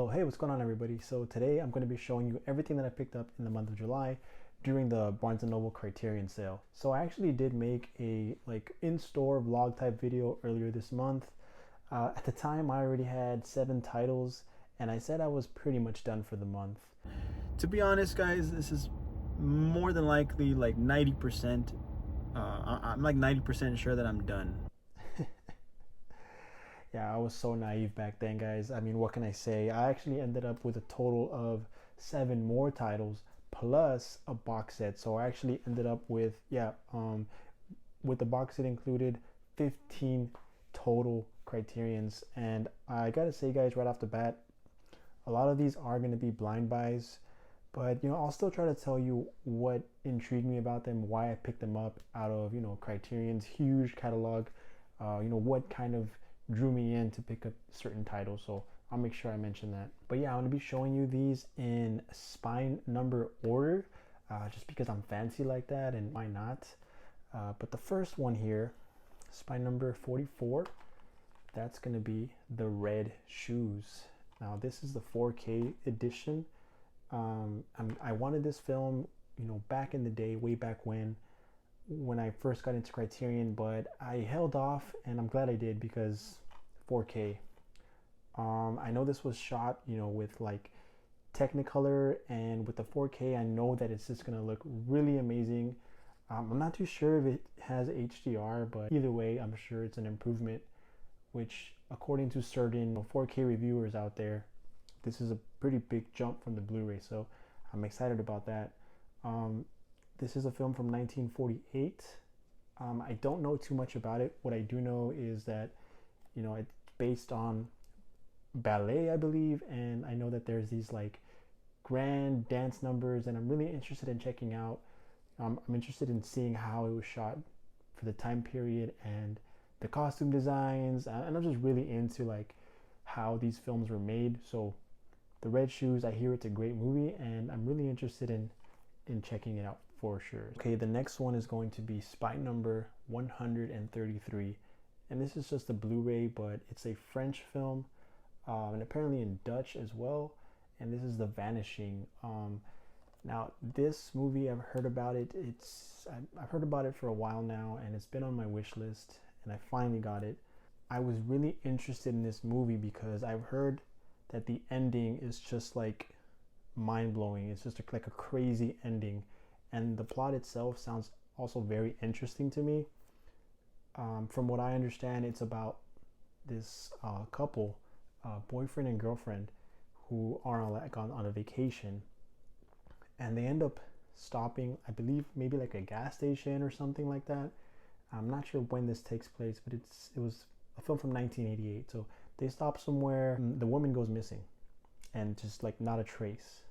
So hey, what's going on everybody? So today I'm going to be showing you everything that I picked up in the month of July during the Barnes & Noble Criterion sale. So I actually did make a in-store vlog type video earlier this month. At the time I already had 7 titles and I said I was pretty much done for the month. To be honest guys, this is more than likely like 90%. I'm like 90% sure that I'm done. Yeah, I was so naive back then, guys. I mean, what can I say? I actually ended up with a total of 7 more titles plus a box set. So I actually ended up with, with the box set included, 15 total Criterions. And I gotta say, guys, right off the bat, a lot of these are gonna be blind buys. But, I'll still try to tell you what intrigued me about them, why I picked them up out of, Criterion's huge catalog, what kind of drew me in to pick up certain titles. So I'll make sure I mention that. But yeah, I'm going to be showing you these in spine number order, just because I'm fancy like that, and why not? But the first one here, spine number 44, that's going to be The Red Shoes. Now this is the 4K edition. I wanted this film, back in the day, way back when I first got into Criterion, but I held off, and I'm glad I did because 4K. I know this was shot, with like Technicolor, and with the 4K, I know that it's just gonna look really amazing. I'm not too sure if it has HDR, but either way, I'm sure it's an improvement, which according to certain 4K reviewers out there, this is a pretty big jump from the Blu-ray, so I'm excited about that. This is a film from 1948. I don't know too much about it. What I do know is that, it's based on ballet, I believe, and I know that there's these like grand dance numbers, and I'm really interested in checking out. I'm interested in seeing how it was shot for the time period and the costume designs, and I'm just really into like how these films were made. So The Red Shoes, I hear it's a great movie, and I'm really interested in checking it out for sure. Okay, the next one is going to be spine number 133, and this is just a Blu-ray, but it's a French film, and apparently in Dutch as well, and this is The Vanishing. Now this movie, I've heard about it. I've heard about it for a while now, and it's been on my wish list, and I finally got it. I was really interested in this movie because I've heard that the ending is just like mind-blowing. It's just like a crazy ending, and the plot itself sounds also very interesting to me. From what I understand, it's about this couple, boyfriend and girlfriend, who are on a vacation, and they end up stopping, I believe, maybe like a gas station or something like that. I'm not sure when this takes place, but it was a film from 1988. So they stop somewhere, the woman goes missing, and just like not a trace.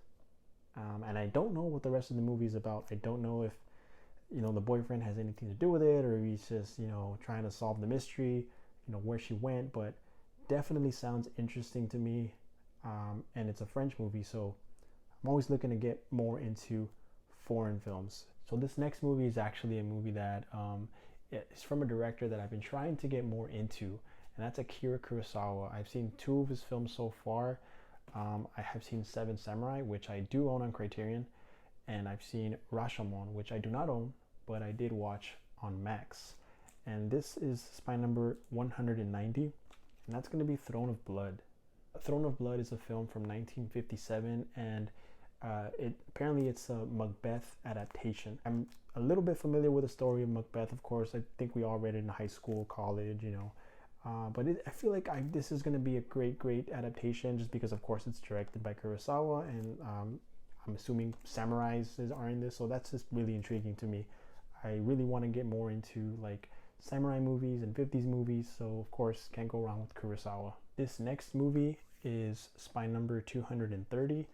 And I don't know what the rest of the movie is about. I don't know if, the boyfriend has anything to do with it, or he's just, trying to solve the mystery, where she went, but definitely sounds interesting to me. And it's a French movie, so I'm always looking to get more into foreign films. So this next movie is actually a movie that it's from a director that I've been trying to get more into, and that's Akira Kurosawa. I've seen 2 of his films so far. I have seen Seven Samurai, which I do own on Criterion, and I've seen Rashomon, which I do not own, but I did watch on Max. And this is spine number 190, and that's going to be Throne of Blood. Throne of Blood is a film from 1957, and apparently it's a Macbeth adaptation. I'm a little bit familiar with the story of Macbeth, of course. I think we all read it in high school, college, but I feel like this is going to be a great adaptation, just because, of course, it's directed by Kurosawa, and I'm assuming samurais are in this, so that's just really intriguing to me. I really want to get more into like samurai movies and 50s movies, so of course can't go wrong with Kurosawa. This next movie is spine number 230,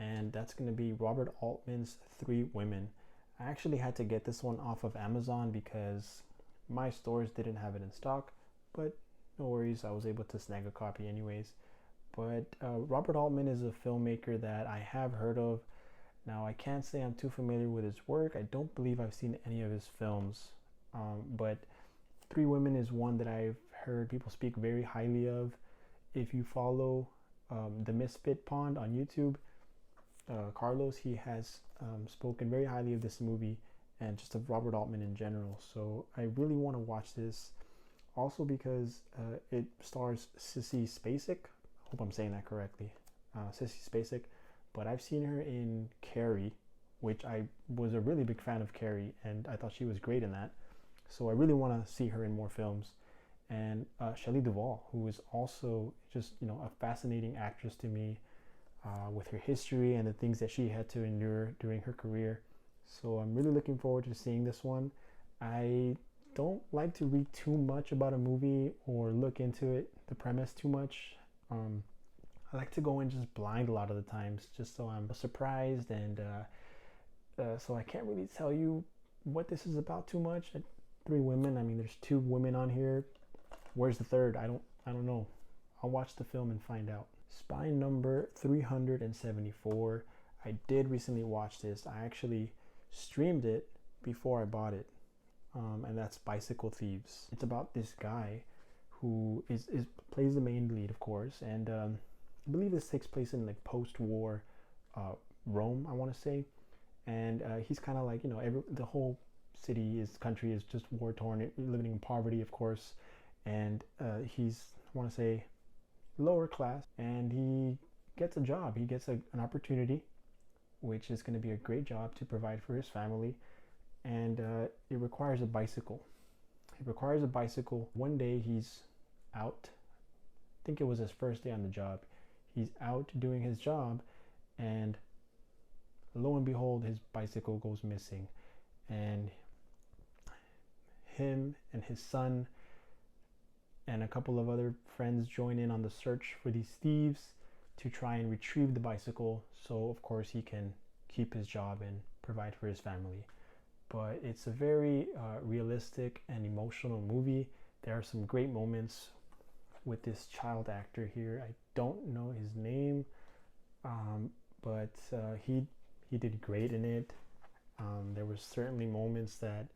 and that's going to be Robert Altman's Three Women. I actually had to get this one off of Amazon because my stores didn't have it in stock, but no worries, I was able to snag a copy anyways. But Robert Altman is a filmmaker that I have heard of. Now, I can't say I'm too familiar with his work. I don't believe I've seen any of his films, but Three Women is one that I've heard people speak very highly of. If you follow the Misfit Pond on YouTube, Carlos, he has spoken very highly of this movie and just of Robert Altman in general. So I really want to watch this. Also because it stars Sissy Spacek. I hope I'm saying that correctly. Sissy Spacek. But I've seen her in Carrie, which I was a really big fan of Carrie, and I thought she was great in that. So I really want to see her in more films. And Shelley Duvall, who is also just, a fascinating actress to me, with her history and the things that she had to endure during her career. So I'm really looking forward to seeing this one. I don't like to read too much about a movie or look into it, the premise too much. I like to go in just blind a lot of the times, just so I'm surprised, and so I can't really tell you what this is about too much. 3 women. I mean, there's 2 women on here. Where's the third? I don't know. I'll watch the film and find out. Spy number 374. I did recently watch this. I actually streamed it before I bought it, and that's Bicycle Thieves. It's about this guy who plays the main lead, of course, and I believe this takes place in like post-war Rome, I want to say, and he's kind of like, the whole country is just war-torn, living in poverty, of course, and he's, I want to say, lower class, and he gets a job. He gets an opportunity, which is going to be a great job to provide for his family, and it requires a bicycle. One day he's out, I think it was his first day on the job, he's out doing his job, and lo and behold, his bicycle goes missing, and him and his son and a couple of other friends join in on the search for these thieves to try and retrieve the bicycle, so of course he can keep his job and provide for his family. But it's a very realistic and emotional movie. There are some great moments with this child actor here. I don't know his name, but he did great in it. There were certainly moments that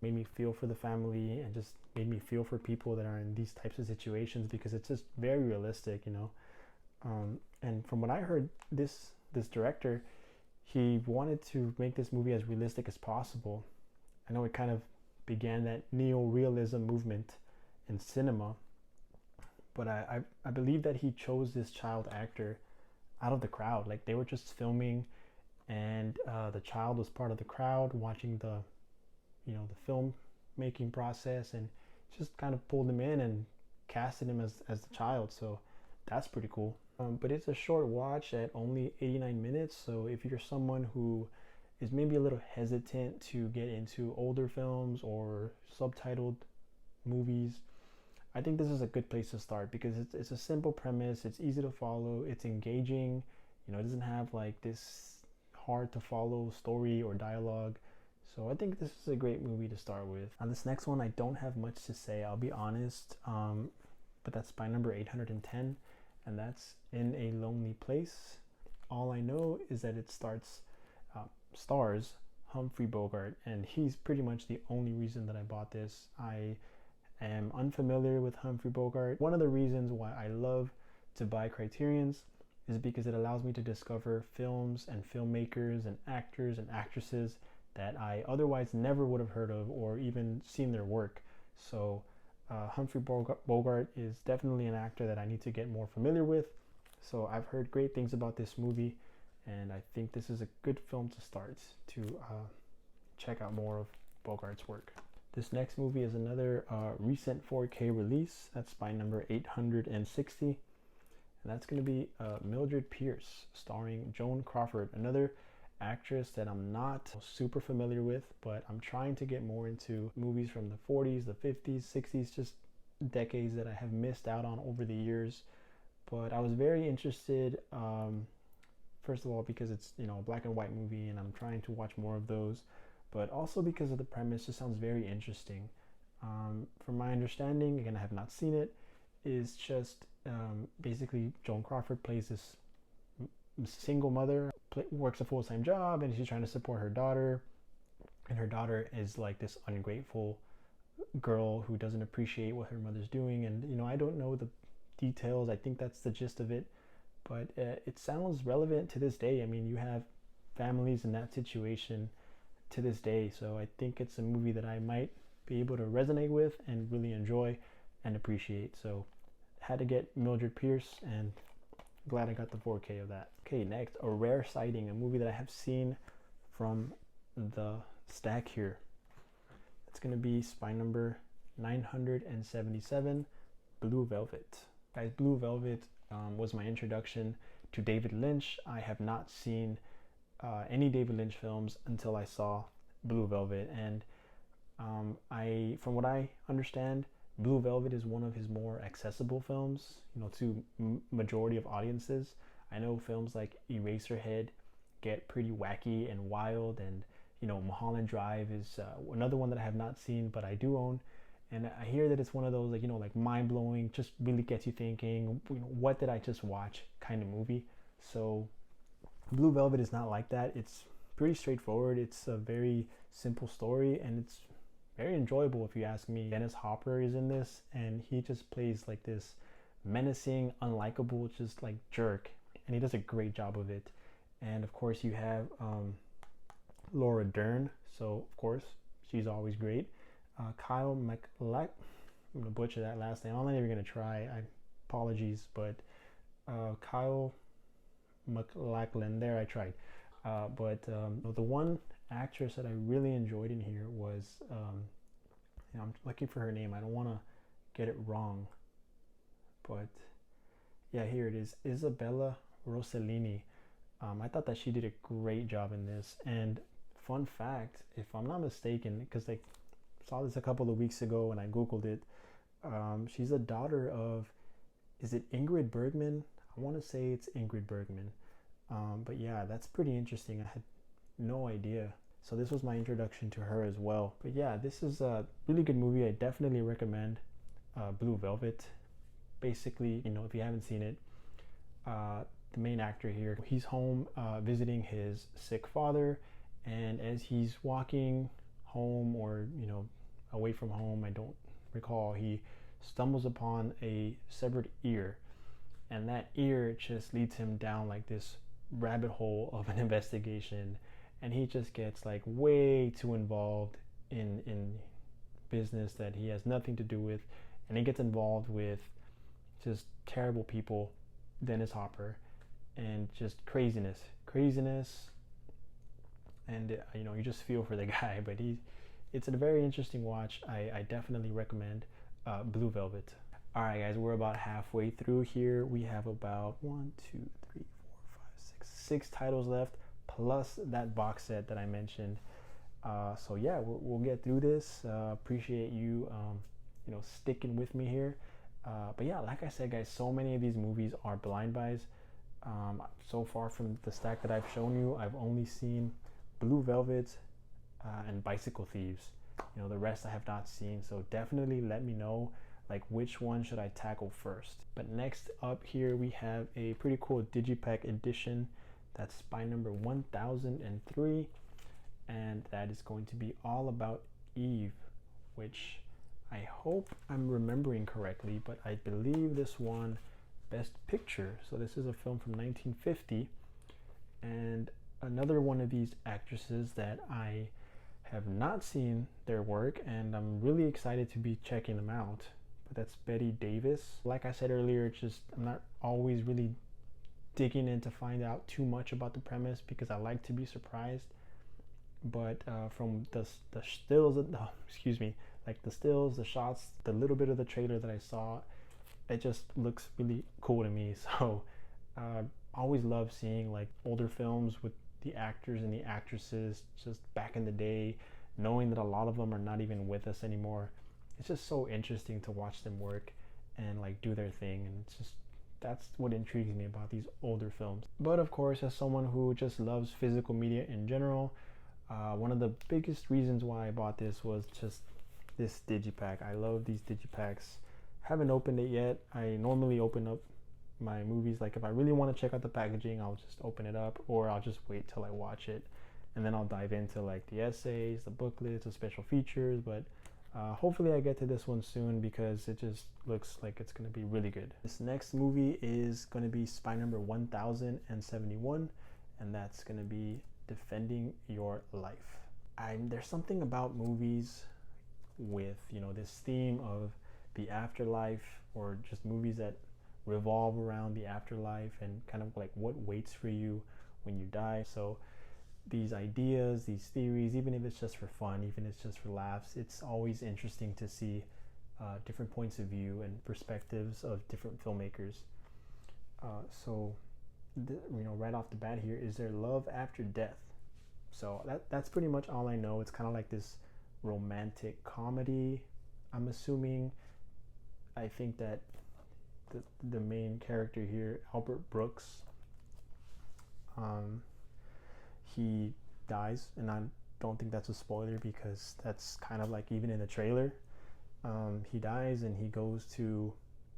made me feel for the family and just made me feel for people that are in these types of situations, because it's just very realistic, and from what I heard, this director, he wanted to make this movie as realistic as possible. I know it kind of began that neo-realism movement in cinema, but I believe that he chose this child actor out of the crowd. Like, they were just filming, and the child was part of the crowd watching the film making process, and just kind of pulled him in and casted him as the child. So that's pretty cool. But it's a short watch at only 89 minutes. So if you're someone who is maybe a little hesitant to get into older films or subtitled movies, I think this is a good place to start, because it's a simple premise, it's easy to follow, it's engaging, it doesn't have like this hard to follow story or dialogue. So I think this is a great movie to start with. On this next one, I don't have much to say, I'll be honest, but that's Spy number 810, and that's In a Lonely Place. All I know is that it stars Humphrey Bogart, and he's pretty much the only reason that I bought this. I am unfamiliar with Humphrey Bogart. One of the reasons why I love to buy Criterions is because it allows me to discover films and filmmakers and actors and actresses that I otherwise never would have heard of or even seen their work. So Humphrey Bogart is definitely an actor that I need to get more familiar with. So I've heard great things about this movie, and I think this is a good film to start to check out more of Bogart's work. This next movie is another recent 4K release. That's Spy number 860, and that's going to be Mildred Pierce, starring Joan Crawford, another actress that I'm not super familiar with, but I'm trying to get more into movies from the 40s, the 50s, 60s, just decades that I have missed out on over the years. But I was very interested, first of all, because it's a black and white movie, and I'm trying to watch more of those, but also because of the premise. It sounds very interesting. From my understanding, again, I have not seen it, is just basically Joan Crawford plays this single mother, works a full-time job, and she's trying to support her daughter, and her daughter is like this ungrateful girl who doesn't appreciate what her mother's doing. And I don't know the details. I think that's the gist of it, but it sounds relevant to this day. I mean, you have families in that situation to this day, so I think it's a movie that I might be able to resonate with and really enjoy and appreciate. So had to get Mildred Pierce, and glad I got the 4K of that. Okay, next, A Rare Sighting, a movie that I have seen from the stack here. It's gonna be spy number 977, Blue Velvet. Guys, Blue Velvet was my introduction to David Lynch. I have not seen any David Lynch films until I saw Blue Velvet, and from what I understand, Blue Velvet is one of his more accessible films, you know, to majority of audiences. I know films like Eraserhead get pretty wacky and wild, and you know, Mulholland Drive is another one that I have not seen but I do own, and I hear that it's one of those, like, you know, like mind-blowing, just really gets you thinking, you know, what did I just watch kind of movie. So Blue Velvet is not like that. It's pretty straightforward. It's a very simple story, and it's very enjoyable if you ask me. Dennis Hopper is in this, and he just plays like this menacing, unlikable, just like jerk, and he does a great job of it. And of course you have Laura Dern, so of course she's always great. Kyle MacLachlan, I'm gonna butcher that last name, I'm not even gonna try, apologies, but Kyle MacLachlan, there, I tried. But the one actress that I really enjoyed in here was, you know, I'm looking for her name, I don't want to get it wrong, but yeah, here it is, Isabella Rossellini. I thought that she did a great job in this. And fun fact, if I'm not mistaken, because I saw this a couple of weeks ago and I googled it, she's a daughter of, is it Ingrid Bergman? I want to say it's Ingrid Bergman. But yeah, that's pretty interesting. I had no idea. So this was my introduction to her as well. But yeah, this is a really good movie. I definitely recommend Blue Velvet. Basically, you know, if you haven't seen it, the main actor here, he's home visiting his sick father, and as he's walking home, or, you know, away from home, I don't recall, he stumbles upon a severed ear, and that ear just leads him down like this rabbit hole of an investigation, and he just gets like way too involved in business that he has nothing to do with, and he gets involved with just terrible people, Dennis Hopper, and just craziness, and you know, you just feel for the guy. But it's a very interesting watch. I definitely recommend Blue Velvet. All right, guys, we're about halfway through here. We have about 6 titles left, plus that box set that I mentioned. So yeah, we'll get through this. Appreciate you, you know, sticking with me here. But yeah, like I said, guys, so many of these movies are blind buys. So far from the stack that I've shown you, I've only seen Blue Velvet and Bicycle Thieves. You know, the rest I have not seen. So definitely let me know, like, which one should I tackle first. But next up here, we have a pretty cool digipack edition. That's spy number 1003, and that is going to be all about Eve, which I hope I'm remembering correctly, but I believe this won Best Picture. So this is a film from 1950, and another one of these actresses that I have not seen their work, and I'm really excited to be checking them out. But that's Bette Davis. Like I said earlier, just I'm not always really digging in to find out too much about the premise, because I like to be surprised. But from the stills, like the stills, the shots, the little bit of the trailer that I saw, it just looks really cool to me. So always love seeing like older films with the actors and the actresses just back in the day, knowing that a lot of them are not even with us anymore. It's just so interesting to watch them work and like do their thing, and it's just, that's what intrigues me about these older films. But of course, as someone who just loves physical media in general, one of the biggest reasons why I bought this was just this digipack. I love these digipacks. Haven't opened it yet. I normally open up my movies, like if I really want to check out the packaging, I'll just open it up, or I'll just wait till I watch it, and then I'll dive into like the essays, the booklets, the special features. But Hopefully I get to this one soon because it just looks like it's going to be really good. This next movie is going to be spy number 1071, and that's going to be Defending Your Life. There's something about movies with, you know, this theme of the afterlife, or just movies that revolve around the afterlife and kind of like what waits for you when you die. So these ideas, these theories, even if it's just for fun, even if it's just for laughs, it's always interesting to see different points of view and perspectives of different filmmakers. You know, right off the bat here, is there love after death? So that's pretty much all I know. It's kind of like this romantic comedy, I'm assuming. I think that the main character here, Albert Brooks, he dies, and I don't think that's a spoiler because that's kind of like even in the trailer. He dies and he goes to,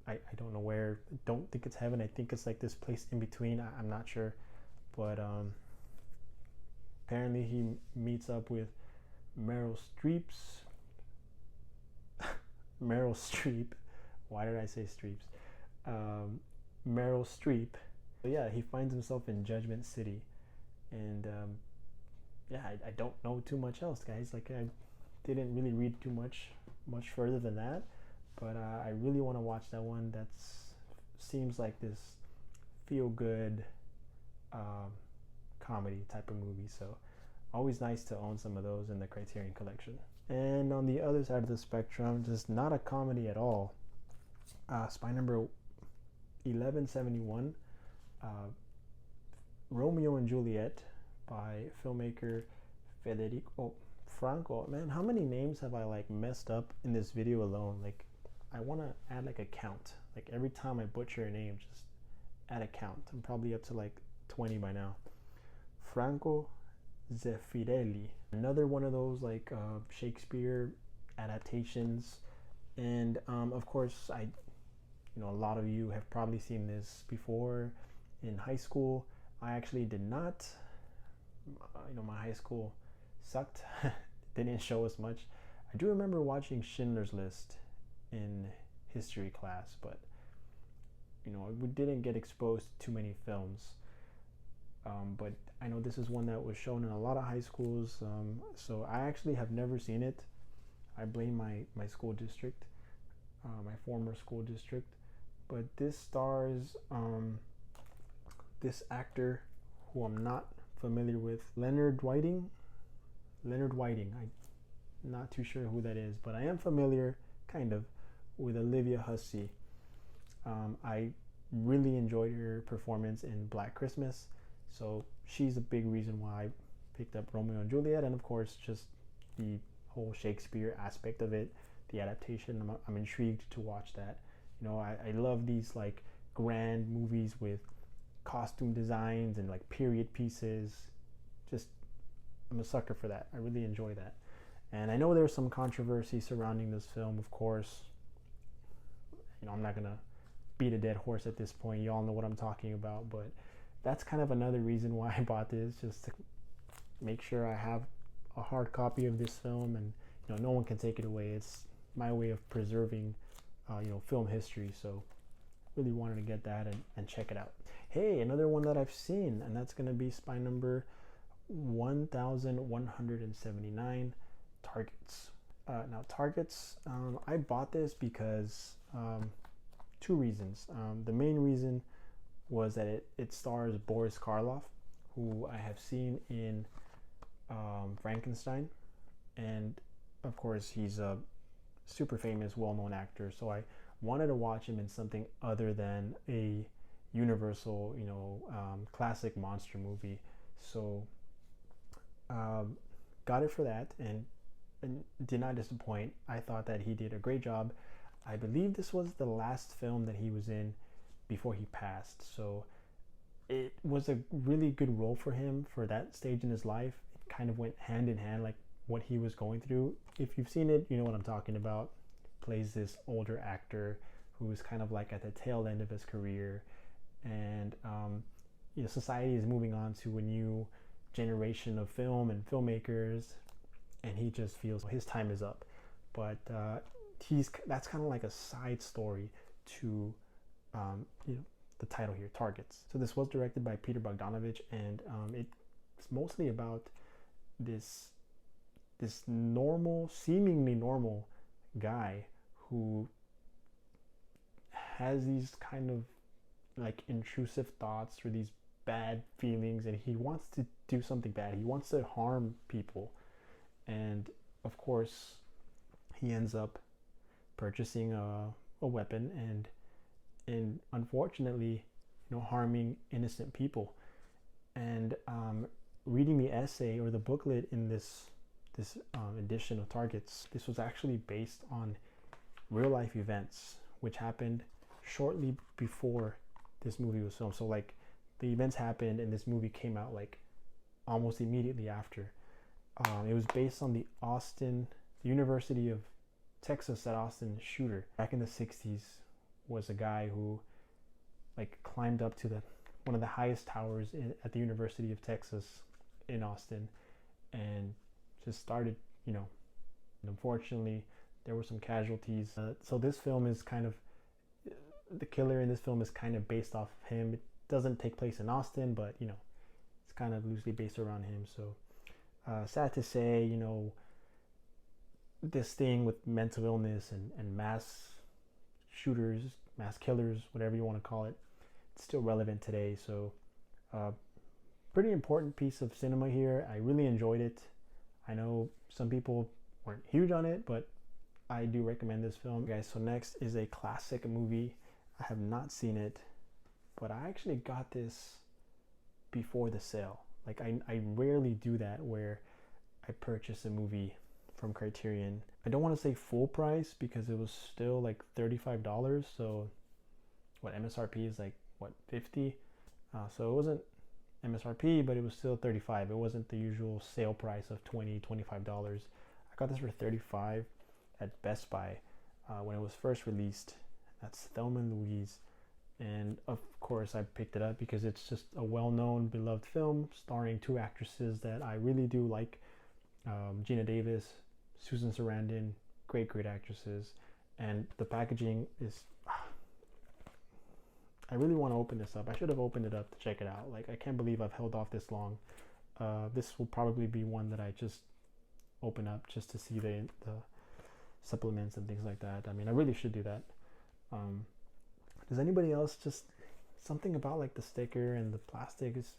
I don't know where. I don't think it's heaven. I think it's like this place in between. I'm not sure, but apparently he meets up with Meryl Streep's Meryl Streep. Why did I say Streeps? Meryl Streep. But yeah, he finds himself in Judgment City, and yeah, I don't know too much else, guys. Like, I didn't really read too much further than that, but I really want to watch that one. That seems like this feel-good comedy type of movie, so always nice to own some of those in the Criterion collection. And on the other side of the spectrum, just not a comedy at all, spy number 1171, Romeo and Juliet by filmmaker Federico Franco. Man, how many names have I like messed up in this video alone? Like, I want to add like a count. Like, every time I butcher a name, just add a count. I'm probably up to like 20 by now. Franco Zeffirelli, another one of those like Shakespeare adaptations, and of course, a lot of you have probably seen this before in high school. I actually did not. My high school sucked. Didn't show us much. I do remember watching Schindler's List in history class, but we didn't get exposed to too many films. But I know this is one that was shown in a lot of high schools, so I actually have never seen it. I blame my school district, my former school district. But this stars this actor who I'm not familiar with, Leonard Whiting. I'm not too sure who that is, but I am familiar, kind of, with Olivia Hussey. I really enjoyed her performance in Black Christmas, so she's a big reason why I picked up Romeo and Juliet, and of course just the whole Shakespeare aspect of it, the adaptation. I'm intrigued to watch that. I love these like grand movies with costume designs and like period pieces. Just, I'm a sucker for that. I really enjoy that. And I know there's some controversy surrounding this film, of course. I'm not gonna beat a dead horse at this point. You all know what I'm talking about, but that's kind of another reason why I bought this, just to make sure I have a hard copy of this film, and no one can take it away. It's my way of preserving film history, so really wanted to get that and check it out. Hey, another one that I've seen, and that's going to be spy number 1179, Targets. Now, Targets, I bought this because two reasons. The main reason was that it stars Boris Karloff, who I have seen in Frankenstein, and of course he's a super famous, well-known actor, so I wanted to watch him in something other than a Universal, classic monster movie. So got it for that, and did not disappoint. I thought that he did a great job. I believe this was the last film that he was in before he passed, so it was a really good role for him for that stage in his life. It kind of went hand in hand, like what he was going through. If you've seen it, you know what I'm talking about. Plays this older actor who is kind of like at the tail end of his career, and society is moving on to a new generation of film and filmmakers, and he just feels his time is up. but that's kind of like a side story to the title here, Targets. So this was directed by Peter Bogdanovich, and it's mostly about this seemingly normal guy who has these kind of like intrusive thoughts or these bad feelings, and he wants to do something bad. He wants to harm people, and of course he ends up purchasing a weapon and unfortunately, harming innocent people. And reading the essay or the booklet in this edition of Targets, this was actually based on real life events which happened shortly before this movie was filmed. So like the events happened and this movie came out like almost immediately after. It was based on the University of Texas at Austin shooter. Back in the 60s was a guy who like climbed up to one of the highest towers at the University of Texas in Austin and just started, and unfortunately there were some casualties. So this film is kind of, the killer in this film is kind of based off of him. It doesn't take place in Austin, but it's kind of loosely based around him. So sad to say, this thing with mental illness and mass shooters, mass killers, whatever you want to call it, it's still relevant today. So pretty important piece of cinema here. I really enjoyed it. I know some people weren't huge on it, but I do recommend this film, guys. So next is a classic movie. I have not seen it, but I actually got this before the sale. Like I rarely do that where I purchase a movie from Criterion. I don't want to say full price because it was still like $35. So what MSRP is like, what, 50? So it wasn't MSRP, but it was still 35. It wasn't the usual sale price of $20, $25. I got this for 35 at Best Buy when it was first released. That's Thelma Louise. And of course I picked it up because it's just a well-known, beloved film starring two actresses that I really do like. Gina Davis, Susan Sarandon, great actresses. And the packaging is, I really want to open this up. I should have opened it up to check it out. Like, I can't believe I've held off this long. This will probably be one that I just open up just to see the supplements and things like that. I mean, I really should do that. Does anybody else just, something about like the sticker and the plastic just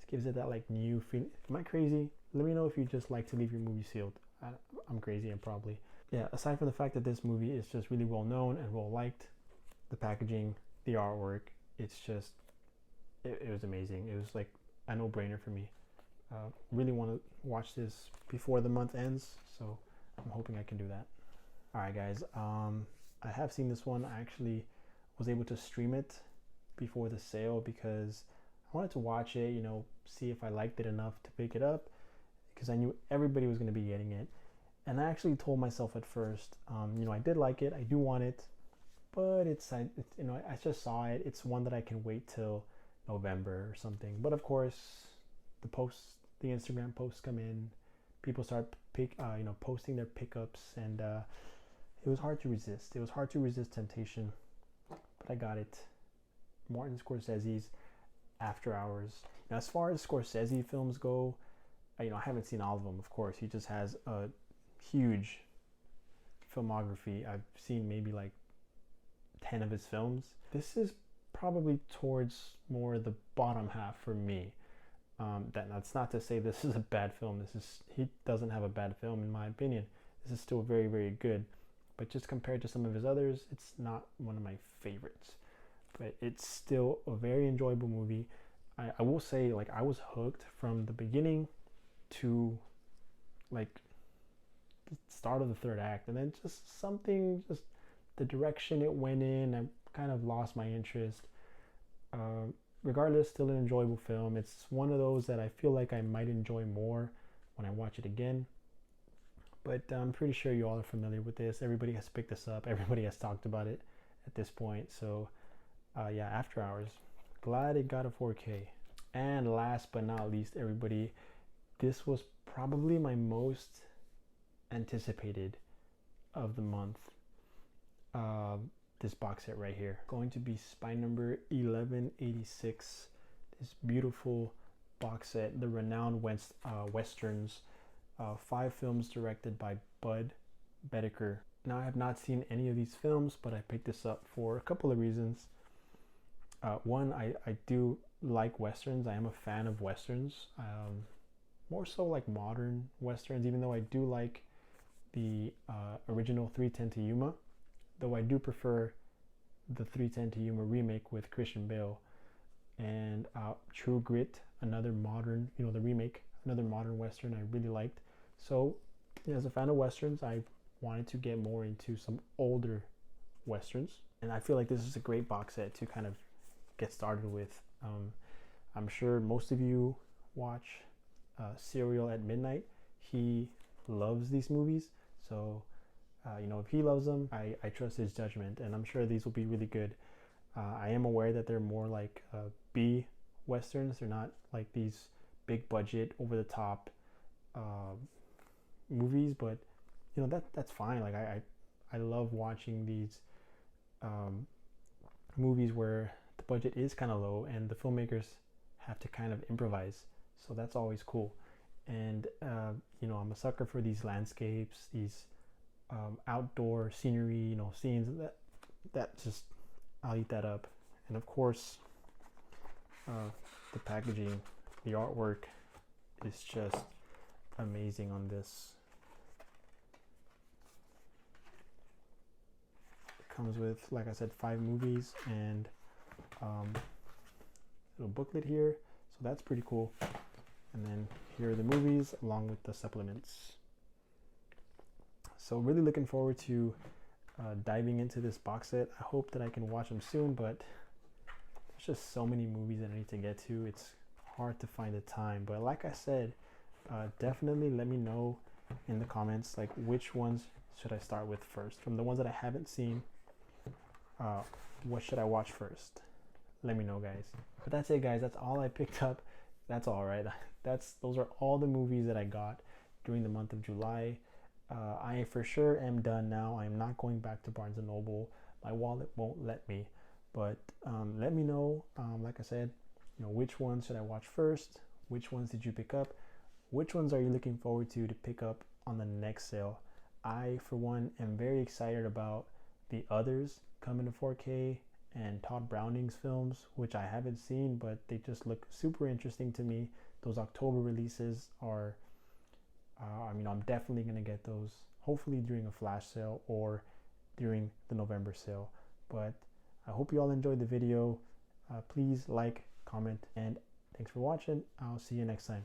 gives it that like new feeling? Am I crazy? Let me know if you just like to leave your movie sealed. I'm crazy, and probably. Yeah, aside from the fact that this movie is just really well known and well liked, the packaging, the artwork, it's just, it was amazing. It was like a no-brainer for me. Really want to watch this before the month ends, so I'm hoping I can do that. Alright guys, I have seen this one. I actually was able to stream it before the sale because I wanted to watch it, see if I liked it enough to pick it up, because I knew everybody was going to be getting it. And I actually told myself at first, I did like it, I do want it, but I just saw it. It's one that I can wait till November or something. But of course, the Instagram posts come in, people start posting their pickups, and it was hard to resist. It was hard to resist temptation, but I got it. Martin Scorsese's After Hours. Now, as far as Scorsese films go, I haven't seen all of them, of course. He just has a huge filmography. I've seen maybe like 10 of his films. This is probably towards more the bottom half for me. That's not to say this is a bad film. He doesn't have a bad film in my opinion. This is still very, very good. But just compared to some of his others, it's not one of my favorites. But it's still a very enjoyable movie. I will say, like, I was hooked from the beginning to like the start of the third act, and then just the direction it went in, I kind of lost my interest. Regardless, still an enjoyable film. It's one of those that I feel like I might enjoy more when I watch it again. But I'm pretty sure you all are familiar with this. Everybody has picked this up. Everybody has talked about it at this point. So yeah, After Hours. Glad it got a 4K. And last but not least, everybody, this was probably my most anticipated of the month. This box set right here, going to be spine number 1186. This beautiful box set, the renowned westerns, 5 films directed by Bud Bedecker. Now, I have not seen any of these films, but I picked this up for a couple of reasons. One, I do like westerns. I am a fan of westerns, more so like modern westerns, even though I do like the original 3:10 to Yuma, though I do prefer the 3:10 to Yuma remake with Christian Bale. And True Grit, another modern, the remake, another modern western I really liked. So as a fan of westerns, I wanted to get more into some older westerns, and I feel like this is a great box set to kind of get started with. I'm sure most of you watch Serial at Midnight. He loves these movies, so if he loves them, I trust his judgment, and I'm sure these will be really good. I am aware that they're more like B westerns. They're not like these big budget, over the top movies, but that's fine. Like I love watching these movies where the budget is kind of low and the filmmakers have to kind of improvise. So that's always cool. And I'm a sucker for these landscapes, these outdoor scenery, scenes that just, I'll eat that up. And of course, the packaging, the artwork is just amazing on this. It comes with, like I said, 5 movies and little booklet here, so that's pretty cool. And then here are the movies along with the supplements. So really looking forward to diving into this box set. I hope that I can watch them soon, but there's just so many movies that I need to get to. It's hard to find the time, but like I said, definitely let me know in the comments, like, which ones should I start with first? From the ones that I haven't seen, what should I watch first? Let me know, guys. But that's it, guys. That's all I picked up. That's all right. Those are all the movies that I got during the month of July. I for sure am done now. I am not going back to Barnes & Noble. My wallet won't let me. But let me know, like I said, which ones should I watch first? Which ones did you pick up? Which ones are you looking forward to pick up on the next sale? I, for one, am very excited about The Others coming to 4K and Todd Browning's films, which I haven't seen, but they just look super interesting to me. Those October releases are, I'm definitely going to get those, hopefully during a flash sale or during the November sale. But I hope you all enjoyed the video. Please like, comment, and thanks for watching. I'll see you next time.